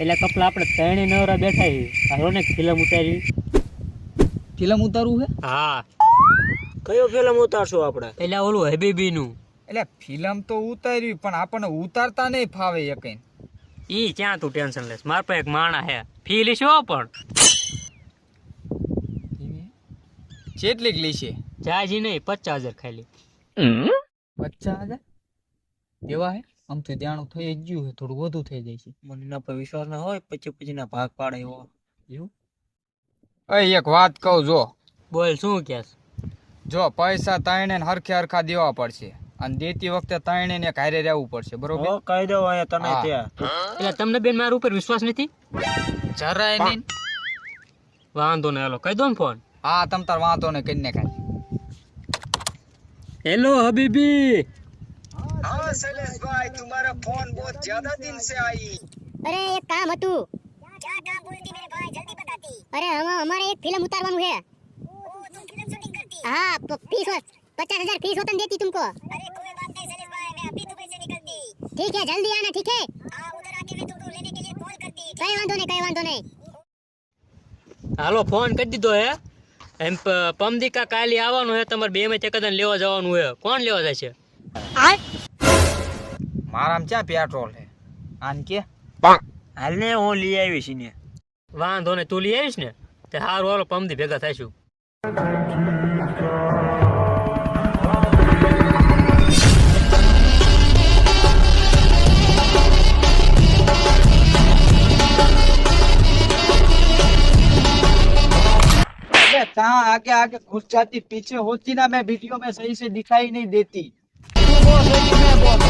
એટલે કપલા આપણે ત્રણે નવરા બેઠા છીએ. હાલો ને ફિલ્મ ઉતારી. ફિલ્મ ઉતારવું હે? હા, કયો ફિલ્મ ઉતારશો આપણે? એટલે ઓલું હબીબી નું. એટલે ફિલ્મ તો ઉતારવી પણ આપણને ઉતારતા નહીં ફાવે એકઈ. ઈ ક્યાં તું ટેન્શન લેસ, માર પાસે એક માણા હે, ફી લેશો પણ કેટલીક લેશે? જાજી નહીં, 50,000 ખાલી. 50,000 એવા હે? આમ તો જાણું થઈ જ ગયું હે, થોડું વધુ થઈ જાય છે. મને એના પર વિશ્વાસ ના હોય, પછી ના ભાગ પાડે એવો. એવું? એક વાત કહું, જો બોલ, શું કેસ? જો પૈસા તાઈને હરખે હરખા દેવા પડશે અને દેતી વખતે તાઈને ને ઘરે રહેવું પડશે, બરોબર? કહી દો અહીંયા તને હા. ત્યાં. એટલે તમને બેન મારા ઉપર વિશ્વાસ નથી? જરાય નહીં. વાંધો નહીં, હાલો કહી દો ને ફોન. હા, તમ તાર વાંધો ને કરીને ખાલી. હેલો હબીબી. हाँ शैलेश भाई, तुम्हारा फोन बहुत ज्यादा दिन से आई। अरे एक काम હતું. क्या काम बोलती मेरे भाई, जल्दी बताती. अरे हमारे एक फिल्म उतारવાનું है. ओ तुम फिल्म शूटिंग करती? हाँ, फीस 50,000 फीस होतन देती तुमको. अरे कोई बात नहीं शैलेश भाई, मैं अभी दुबई से निकलती. ठीक है, जल्दी आना, ठीक है? हाँ, उधर आके मैं तुमको लेने के लिए कॉल करती. कहीं वांधो नहीं. હાલો ફોન કરી દીધો હે. એમ પમદીકા કાલે આવવાનું હે, તમારે બે માં ચકદન લેવા જવાનું હે. કોણ લેવા જાય છે? મારામાં ક્યાં પેટ્રોલ હે? આન કે હાલ ને હું લઈ આવીશ ને. વાંધો ને, તું લઈ આવીશ ને તે હારું. હાલો પમદી ભેગા થઈશું. कहाँ आगे आगे घुस जाती, पीछे होती ना, मैं वीडियो में सही से दिखाई नहीं देती. तू बॉस है कि मैं बॉस?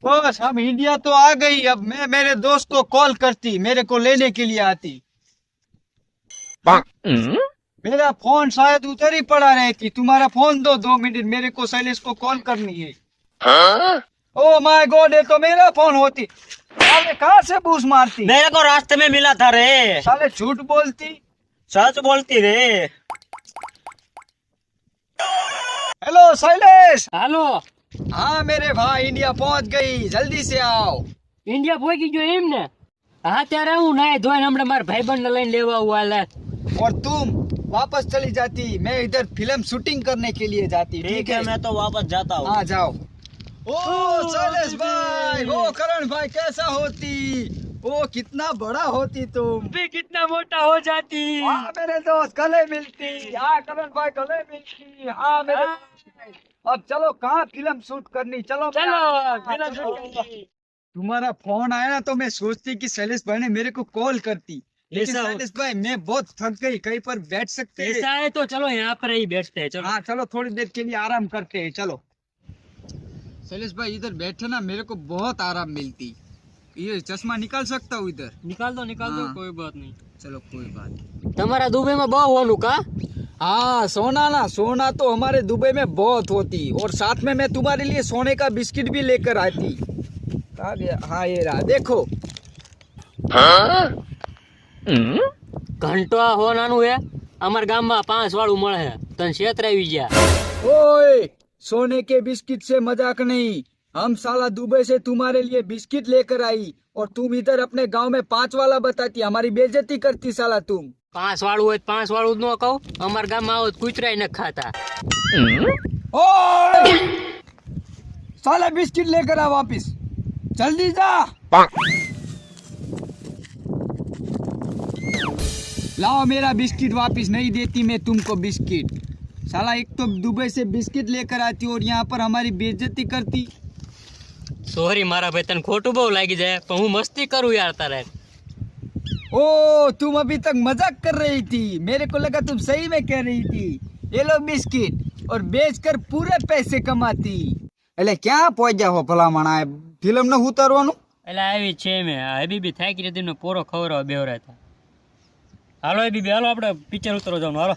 बस हम इंडिया तो आ गई. अब मैं मेरे दोस्त को कॉल करती, मेरे को लेने के लिए आती. मेरा फोन शायद उधर ही पड़ा रहती. तुम्हारा फोन दो 2 मिनट, मेरे को शैलेश को कॉल करनी है. ओ माय गॉड, ये तो मेरा फोन होती. साले कहाँ से बूस मारती? मेरे को रास्ते में मिला था रे. साले झूठ बोलती. सच बोलती रे. हेलो शैलेश. હાલો, हाँ मेरे भाई, इंडिया पहुंच गई, जल्दी से आओ. ઇન્ડિયા પહોંચી ગયો એમ ને? હા, ત્યારે હું નાય ધોઈને હમણાં મારા ભાઈબંધને લઈને લેવા આવું. હાલે. और तुम वापस चली जाती, मैं इधर फिल्म शूटिंग करने के लिए जाती. ठीक है, मैं तो वापस जाता हूँ. हाँ जाओ. ओ शैलेश भाई, वो करण भाई कैसा होती? ओ कितना बड़ा होती तुम. भी कितना मोटा हो जाती. हाँ मेरे दोस्त, गले मिलती. हाँ करण भाई, गले मिलती. हाँ मेरे अब चलो, कहाँ फिल्म शूट करनी? चलो चलो हाँ, फिल्म चलो. शूट करनी. तुम्हारा फोन आया ना, तो मैं सोचती कि शैलेश भाई ने मेरे को कॉल करती. लेकिन ऐसा हो- शैलेश भाई, मैं बहुत थक गई, कहीं पर बैठ सकते हैं? ऐसा है तो चलो यहाँ पर ही बैठते हैं. चलो. हाँ चलो, थोड़ी देर के लिए आराम करते हैं. चलो शैलेश भाई, इधर बैठे ना, मेरे को बहुत आराम मिलती. ये चश्मा निकाल सकता हूँ इधर? निकाल दो हाँ. कोई बात नहीं. चलो कोई बात नहीं. તમારા દુબઈમાં બહુ હોનું કા? हाँ सोना ना, सोना तो हमारे दुबई में बहुत होती. और साथ में मैं तुम्हारे लिए सोने का बिस्किट भी लेकर आती. कहाँ गया? हाँ ये रहा, देखो. ઘંટો હોનાનું હે. અમાર ગામમાં 5 વાળું મળે છે. તને છેતરાવી ગયા. ओए, सोने के बिस्किट से मजाक नहीं. हम साला दुबई से तुम्हारे लिए बिस्किट लेकर आई और तुम इधर अपने गांव में 5 वाला बताती. हमारी बेइज्जती करती साला तुम. 5 વાળું હોય 5 વાળું જ ન કહું. અમાર ગામમાં આવો તો કૂતરાય ન ખાતા. ओए, साला बिस्किट लेकर आ वापिस. जल्दी जा. लाओ मेरा बिस्किट वापिस. नहीं देती मैं तुमको बिस्किट. साला एक तो दुबई से बिस्किट लेकर आती और यहाँ पर हमारी बेइज्जती करती. સોરી મારા ભાઈ, તને ખોટું બહુ લાગી જાય પણ હું મસ્તી કરું યાર તારે. ओ तुम अभी तक मजाक कर रही थी, मेरे को लगा तुम सही में कह रही थी. ये लो बिस्किट और बेचकर पूरे पैसे कमाती. એટલે ક્યાં પહોંચ્યા હો ભલા માણા? ફિલ્મ ને ઉતારવાનું? એટલે આવી છે મેં હબીબી થાકી રહી હતી, પોરો ખવડાવવા બેવરા હતા. હાલો હબીબી, હાલો આપણે પિક્ચર ઉતરવા જવાનું. હાલો.